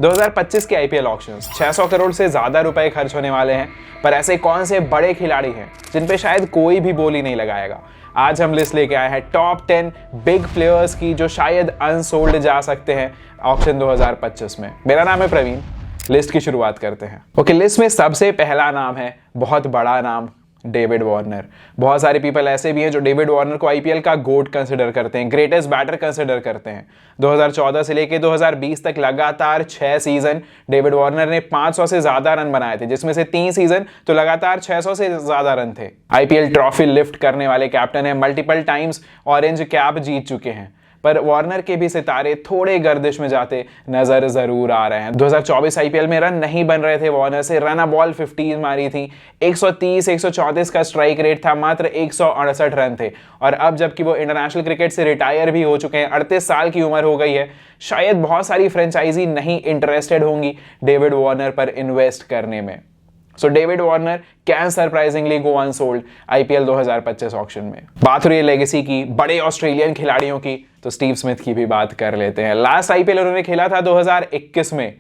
2025 के IPL auctions 600 crore से ज्यादा रुपए खर्च होने वाले हैं, पर ऐसे कौन से बड़े खिलाड़ी हैं जिन पे शायद कोई भी बोली नहीं लगाएगा। आज हम लिस्ट लेके आए हैं टॉप 10 बिग प्लेयर्स की जो शायद अनसोल्ड जा सकते हैं ऑक्शन 2025 में। मेरा नाम है प्रवीण, लिस्ट की शुरुआत करते हैं। ओके, लिस्ट में सबसे पहला नाम है बहुत बड़ा नाम, डेविड वार्नर। बहुत सारे पीपल ऐसे भी हैं जो डेविड वार्नर को आईपीएल का गोट कंसिडर करते हैं, ग्रेटेस्ट बैटर कंसिडर करते हैं। 2014 से लेके 2020 तक लगातार 6 सीजन डेविड वार्नर ने 500 से ज्यादा रन बनाए थे, जिसमें से 3 सीजन तो लगातार 600 से ज्यादा रन थे। आईपीएल ट्रॉफी लिफ्ट करने वाले कैप्टन है, मल्टीपल टाइम्स ऑरेंज कैप जीत चुके हैं, पर वार्नर के भी सितारे थोड़े गर्दिश में जाते नजर जरूर आ रहे हैं। 2024 आईपीएल में रन नहीं बन रहे थे वार्नर से, रन अ बॉल 15 मारी थी, 130 134 का स्ट्राइक रेट था, मात्र 168 रन थे। और अब जबकि वो इंटरनेशनल क्रिकेट से रिटायर भी हो चुके हैं, 38 साल की उम्र हो गई है, शायद बहुत सारी फ्रेंचाइजी नहीं इंटरेस्टेड होंगी डेविड वार्नर पर इन्वेस्ट करने में। So David Warner can surprisingly go unsold IPL 2025 auction में। बात हो रही है लेगेसी की, बड़े ऑस्ट्रेलियन खिलाड़ियों की, तो स्टीव स्मिथ की भी बात कर लेते हैं। लास्ट आईपीएल उन्होंने खेला था 2021 में।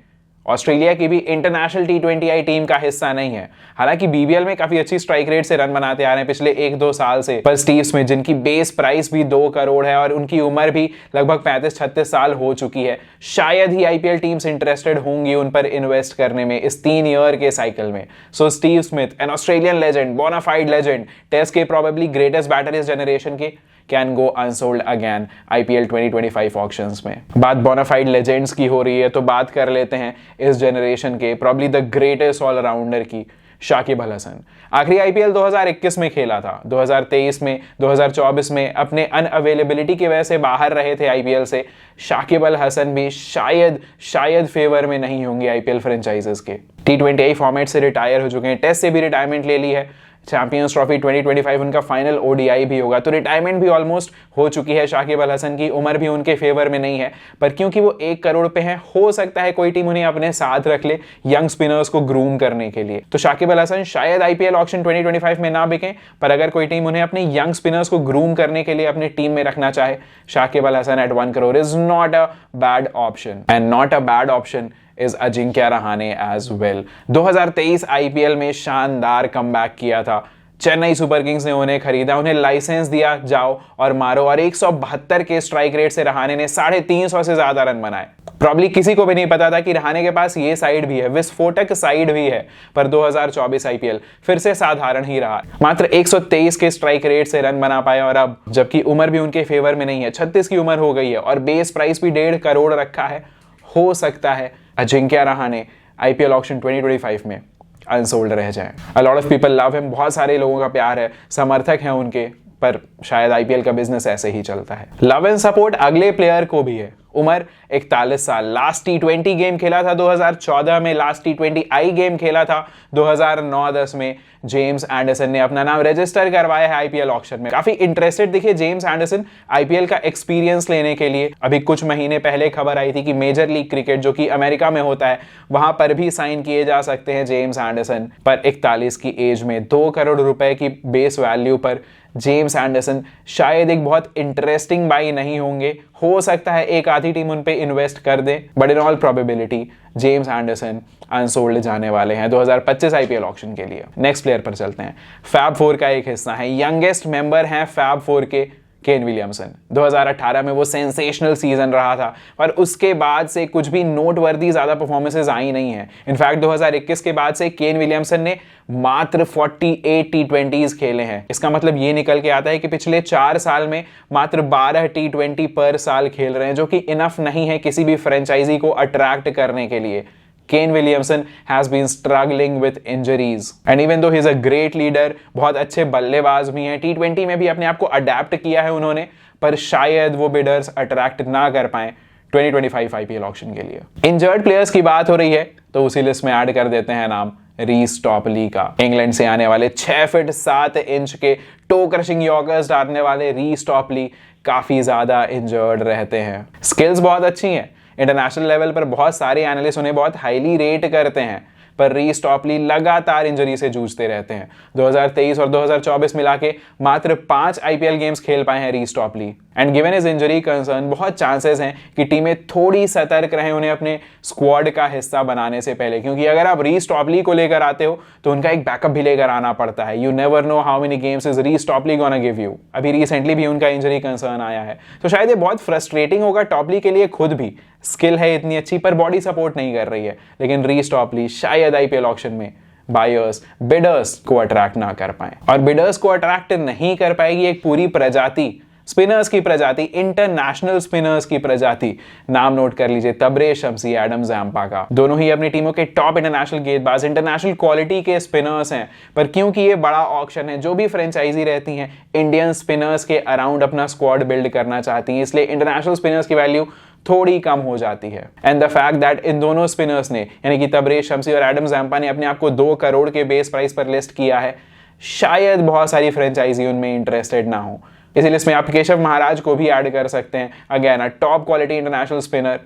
ऑस्ट्रेलिया की भी इंटरनेशनल T20I टीम का हिस्सा नहीं है, हालांकि बीबीएल में काफी अच्छी स्ट्राइक रेट से रन बनाते आ रहे हैं पिछले 1-2 साल से। पर स्टीव स्मिथ, जिनकी बेस प्राइस भी 2 करोड़ है और उनकी उम्र भी लगभग 35-36 साल हो चुकी है, शायद ही आईपीएल टीम्स इंटरेस्टेड होंगी उन पर इन्वेस्ट करने में इस 3 ईयर के साइकिल में। So Steve Smith, an Australian legend, bona fide legend, test के प्रोबेबली ग्रेटेस्ट बैटर इस जनरेशन के, can go unsold again IPL 2025 auctions में। बात बोनाफाइड लेजेंड्स की हो रही है तो बात कर लेते हैं इस जनरेशन के प्रॉब्ली द ग्रेटेस्ट ऑलराउंडर की, शाकिब अल हसन। आखिरी आईपीएल 2021 में खेला था, 2023 में, 2024 में अपने अनअवेलेबिलिटी की वजह से बाहर रहे थे आईपीएल से। शाकिब अल हसन भी शायद फेवर में नहीं होंगे आईपीएल फ्रेंचाइजेस के। T20I फॉर्मेट से रिटायर हो चुके हैं, टेस्ट से भी रिटायरमेंट ले ली है, चैंपियंस ट्रॉफी 2025 उनका फाइनल ओडीआई भी होगा, तो रिटायरमेंट भी ऑलमोस्ट हो चुकी है। शाकिब अल हसन की उम्र भी उनके फेवर में नहीं है, पर क्योंकि वो 1 करोड़ पे हैं, हो सकता है कोई टीम उन्हें अपने साथ रख ले यंग स्पिनर्स को ग्रूम करने के लिए। तो शाकिब अल हसन शायद आईपीएल ऑक्शन 2025 में ना बिकें, पर अगर कोई टीम उन्हें अपने यंग स्पिनर्स को ग्रूम करने के लिए अपनी टीम में रखना चाहे, Shakib Al Hasan at 1 crore is not a bad option, and not a bad option is Ajinkya Rahane as well. 2023 IPL में शानदार कमबैक किया था, चेन्नई सुपर किंग्स ने उन्हें खरीदा, उन्हें लाइसेंस दिया, जाओ और मारो, और 172 के स्ट्राइक रेट से रहाणे ने 350 से ज्यादा रन बनाए। प्रॉब्ली किसी को भी नहीं पता था कि रहाणे के पास ये साइड भी है, विस्फोटक साइड भी है, पर 2024 आईपीएल फिर से साधारण ही रहा। मात्र 123 के स्ट्राइक रेट से रन बना पाए, और अब जबकि उम्र भी उनके फेवर में नहीं है, 36 की उम्र हो गई है और बेस प्राइस भी 1.5 करोड़ रखा है, हो सकता है अजिंक्य रहाणे आईपीएल ऑक्शन 2025 में अनसोल्ड रह जाए। A lot of people love him, बहुत सारे लोगों का प्यार है, समर्थक हैं उनके, पर शायद आईपीएल का बिजनेस ऐसे ही चलता है। लव एंड सपोर्ट अगले प्लेयर को भी है। उम्र 41 साल, लास्ट T20 गेम खेला था 2014 में, लास्ट T20I गेम खेला था 2009-10 में। जेम्स एंडरसन ने अपना नाम रजिस्टर करवाया है आईपीएल ऑक्शन में। काफी इंटरेस्टेड दिखे जेम्स एंडरसन आईपीएल का एक्सपीरियंस लेने के लिए। अभी कुछ महीने पहले खबर आई थी कि मेजर लीग क्रिकेट, जो कि अमेरिका में होता है, वहां पर भी साइन किए जा सकते हैं जेम्स एंडरसन। पर 41 की एज में 2 करोड़ रुपए की बेस वैल्यू पर जेम्स एंडरसन शायद एक बहुत इंटरेस्टिंग बाई नहीं होंगे। हो सकता है एक आधी टीम उन पे इन्वेस्ट कर दे, but in all probability James Anderson unsold जाने वाले हैं 2025 आईपीएल ऑक्शन के लिए। नेक्स्ट प्लेयर पर चलते हैं। फैब 4 का एक हिस्सा है, यंगेस्ट मेंबर हैं फैब 4 के, केन विलियमसन। 2018 में वो सेंसेशनल सीजन रहा था, पर उसके बाद से कुछ भी नोटवर्दी ज्यादा परफॉर्मेंसेज आई नहीं है। इनफैक्ट 2021 के बाद से केन विलियमसन ने मात्र 48 T20s खेले हैं। इसका मतलब ये निकल के आता है कि पिछले 4 साल में मात्र 12 T20 पर साल खेल रहे हैं, जो कि इनफ नहीं है किसी भी फ्रेंचाइजी को अट्रैक्ट करने के लिए। Kane Williamson has been struggling with injuries and even though he is a great leader, बहुत अच्छे बल्लेबाज भी हैं, T20 में भी अपने आप को अडेप्ट किया है उन्होंने, पर शायद वो बिडर्स अट्रैक्ट ना कर पाए 2025 आईपीएल ऑक्शन के लिए। इंजर्ड प्लेयर्स की बात हो रही है तो उसी लिस्ट में ऐड कर देते हैं नाम रीस टॉपली का। इंग्लैंड से आने वाले 6 फीट 7 इंच के टो क्रशिंग यॉर्कर्स डालने वाले रीस टॉपली काफी ज्यादा इंजर्ड रहते हैं। स्किल्स बहुत अच्छी हैं, इंटरनेशनल लेवल पर बहुत सारे एनालिस्ट उन्हें बहुत हाईली रेट करते हैं, पर रीस टॉपली लगातार इंजरी से जूझते रहते हैं। 2023 और 2024 मिला के मात्र 5 आईपीएल गेम्स खेल पाए हैं Reece Topley. And given his injury concern बहुत चांसेस हैं कि टीमें थोड़ी सतर्क रहें उन्हें अपने स्क्वाड का हिस्सा बनाने से पहले, क्योंकि अगर आप रीस टॉपली को लेकर आते हो तो उनका एक बैकअप भी लेकर आना पड़ता है। You never know how many games is Reece Topley gonna give you. अभी रिसेंटली भी उनका इंजरी कंसर्न आया है, तो शायद ये बहुत फ्रस्ट्रेटिंग होगा टॉपली के लिए। खुद भी स्किल है इतनी अच्छी पर बॉडी सपोर्ट नहीं कर रही है, लेकिन रीस टॉपली शायद आईपीएल ऑक्शन में बायर्स बिडर्स को अट्रैक्ट ना कर पाए। और बिडर्स को अट्रैक्ट नहीं कर पाएगी एक पूरी प्रजाति, स्पिनर्स की प्रजाति, इंटरनेशनल स्पिनर्स की प्रजाति। नाम नोट कर लीजिए, तबरेज शम्सी, एडम ज़ैम्पा का। दोनों ही अपनी टीमों के टॉप इंटरनेशनल गेंदबाज, इंटरनेशनल क्वालिटी के स्पिनर्स हैं। पर क्योंकि ये बड़ा ऑक्शन है, जो भी फ्रेंचाइजी रहती हैं इंडियन स्पिनर्स के अराउंड अपना स्क्वाड बिल्ड करना चाहती हैं, इसलिए इंटरनेशनल स्पिनर्स की वैल्यू थोड़ी कम हो जाती है। And the fact that in दोनों स्पिनर्स ने, यानी कि तबरेज शम्सी और एडम ज़ैम्पा ने अपने आप को 2 करोड़ के बेस प्राइस पर लिस्ट किया है, शायद बहुत सारी फ्रेंचाइजी उनमें इंटरेस्टेड ना हो। इसी लिस्ट में आप केशव महाराज को भी ऐड कर सकते हैं, again a top quality international spinner,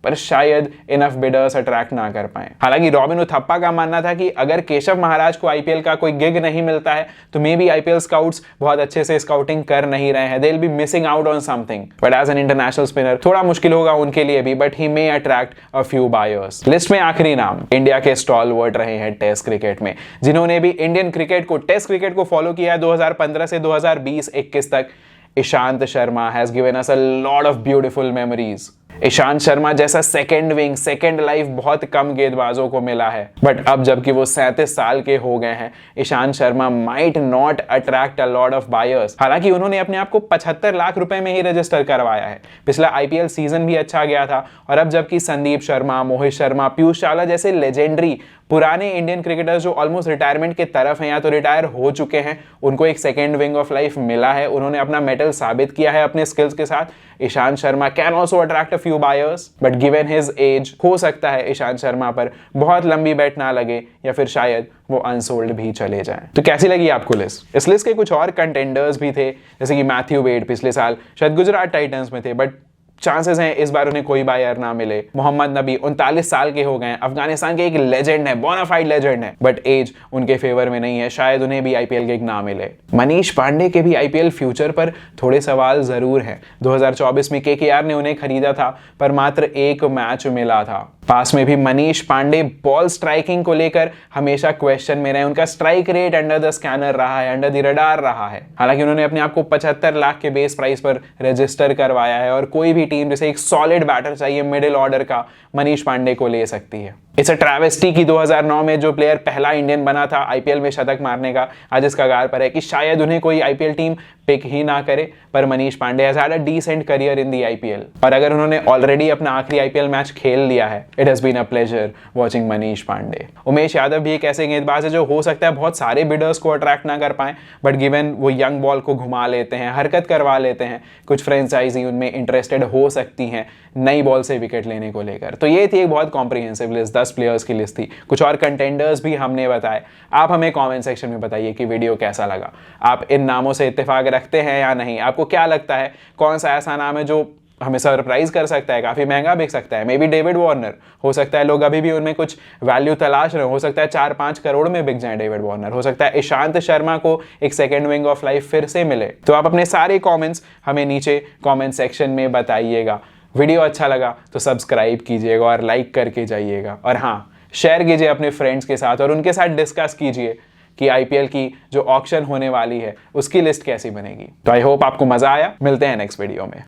पर शायद इनफ बिडर्स अट्रैक्ट ना कर पाए। हालांकि रॉबिन उथप्पा का मानना था कि अगर केशव महाराज को आईपीएल का कोई गिग नहीं मिलता है तो मे बी आईपीएल स्काउट्स बहुत अच्छे से स्काउटिंग कर नहीं रहे हैं, they will be missing out on something. But as an international spinner थोड़ा मुश्किल होगा उनके लिए भी, but he may attract a few buyers. List में आखिरी नाम इंडिया के स्टॉलवर्ट रहे हैं टेस्ट क्रिकेट में, जिन्होंने भी इंडियन क्रिकेट को, टेस्ट क्रिकेट को फॉलो किया है 2015 से 2020-21 तक। Ishant Sharma has given us a lot of beautiful memories. Ishant Sharma जैसा सेकेंड विंग, सेकेंड लाइफ बहुत कम गेंदबाजों को मिला है, बट अब जबकि वो 37 साल के हो गए हैं, Ishant Sharma might not attract a lot of buyers. हालांकि उन्होंने अपने आप को 75 लाख रुपए में ही रजिस्टर करवाया है। पिछला आईपीएल सीजन भी अच्छा गया था, और अब जबकि संदीप शर्मा, मोहित शर्मा, पीयूष चावला जैसे लेजेंडरी पुराने इंडियन क्रिकेटर्स जो ऑलमोस्ट रिटायरमेंट के तरफ हैं या तो रिटायर हो चुके हैं, उनको एक सेकेंड विंग ऑफ लाइफ मिला है। उन्होंने अपना मेटल साबित किया है अपने स्किल्स के साथ। Ishant Sharma can also attract a few buyers, but given his age हो सकता है ईशांत शर्मा पर बहुत लंबी बैट ना लगे, या फिर शायद वो अनसोल्ड भी चले जाएं। तो कैसी लगी आपको लिस्ट? इस लिस्ट के कुछ और कंटेंडर्स भी थे, जैसे कि मैथ्यू वेड पिछले साल शायद गुजरात टाइटंस में थे, बट चांसेस हैं इस बार उन्हें कोई बायर ना मिले। मोहम्मद नबी 39 साल के हो गए हैं, अफगानिस्तान के एक लेजेंड है, बोनाफाइड लेजेंड है, बट एज उनके फेवर में नहीं है, शायद उन्हें भी आईपीएल गिग ना मिले। मनीष पांडे के भी आईपीएल फ्यूचर पर थोड़े सवाल जरूर हैं। 2024 में केकेआर ने उन्हें खरीदा था, पर मात्र 1 मैच मिला था। पास में भी मनीष पांडे बॉल स्ट्राइकिंग को लेकर हमेशा क्वेश्चन में रहे, उनका strike rate under the scanner रहा है, अंडर द रडार रहा है। हालांकि उन्होंने अपने आप को 75 लाख के बेस प्राइस पर रजिस्टर करवाया है, और कोई भी टीम जैसे एक सॉलिड बैटर चाहिए मिडिल ऑर्डर का, मनीष पांडे को ले सकती है। इट्स अ ट्रैवेस्टी की 2009 में जो प्लेयर पहला इंडियन बना था आईपीएल में शतक मारने का, आज इस कगार पर है कि शायद उन्हें कोई आईपीएल टीम पिक ही ना करे, पर Manish Pandey has had a decent career in the IPL. और अगर उन्होंने ऑलरेडी अपना आखिरी आईपीएल मैच खेल लिया है, it has been a pleasure watching Manish Pandey. Umesh Yadav भी एक ऐसे गेंदबाज है जो हो सकता है बहुत सारे बिडर्स को अट्रैक्ट ना कर पाए, बट गिवन वो यंग बॉल को घुमा लेते हैं, हरकत करवा लेते हैं, कुछ फ्रेंचाइजी उनमें इंटरेस्टेड हो सकती हैं नई बॉल से विकेट लेने को लेकर। तो ये थी एक बहुत कॉम्प्रिहेंसिव लिस्ट, 10 प्लेयर्स की लिस्ट थी। कुछ और कंटेंडर्स भी हमने बताए। आप हमें कमेंट सेक्शन में बताइए कि वीडियो कैसा लगा। आप इन नामों से इत्तेफाक रखते हैं या नहीं? आपको क्या लगता है कौन सा ऐसा नाम है जो हमें सरप्राइज कर सकता है, काफी महंगा बिक सकता है? मे बी डेविड वार्नर, हो सकता है लोग अभी भी उनमें कुछ वैल्यू तलाश रहे हो सकता है 4-5 करोड़ में बिक जाए डेविड वार्नर। हो सकता है ईशांत शर्मा को एक सेकेंड विंग ऑफ लाइफ फिर से मिले। तो आप अपने सारे कॉमेंट्स हमें नीचे कॉमेंट सेक्शन में बताइएगा। वीडियो अच्छा लगा तो सब्सक्राइब कीजिएगा और लाइक करके जाइएगा, और हाँ, शेयर कीजिए अपने फ्रेंड्स के साथ और उनके साथ डिस्कस कीजिए कि आईपीएल की जो ऑक्शन होने वाली है उसकी लिस्ट कैसी बनेगी। तो आई होप आपको मजा आया। मिलते हैं नेक्स्ट वीडियो में।